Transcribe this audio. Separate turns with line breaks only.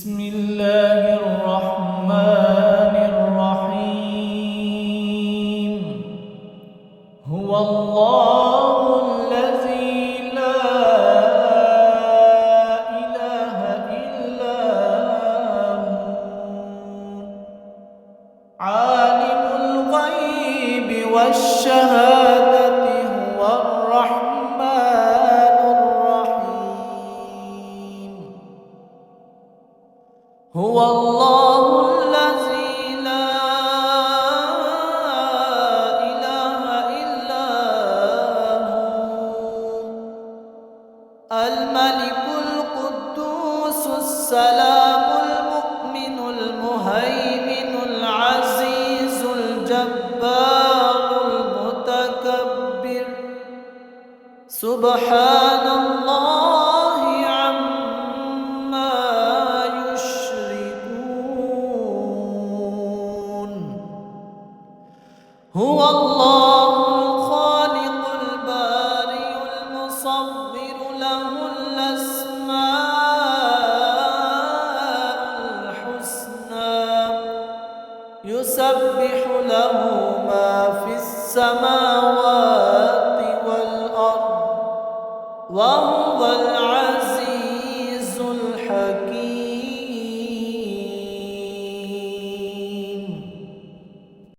بسم الله الرحمن الرحيم. هو الله الذي لا إله إلا هو عالم الغيب والشهادة هو الرحمن الرحيم. هو الله الذي لا إله إلا هو الملك القدوس السلام المؤمن المهيمن العزيز الجبار المتكبر سبحان الله عما يشركون. هو الله الخالق البارئ المصور له الأسماء الحسنى يسبح له ما في السماوات والأرض وهو العزيز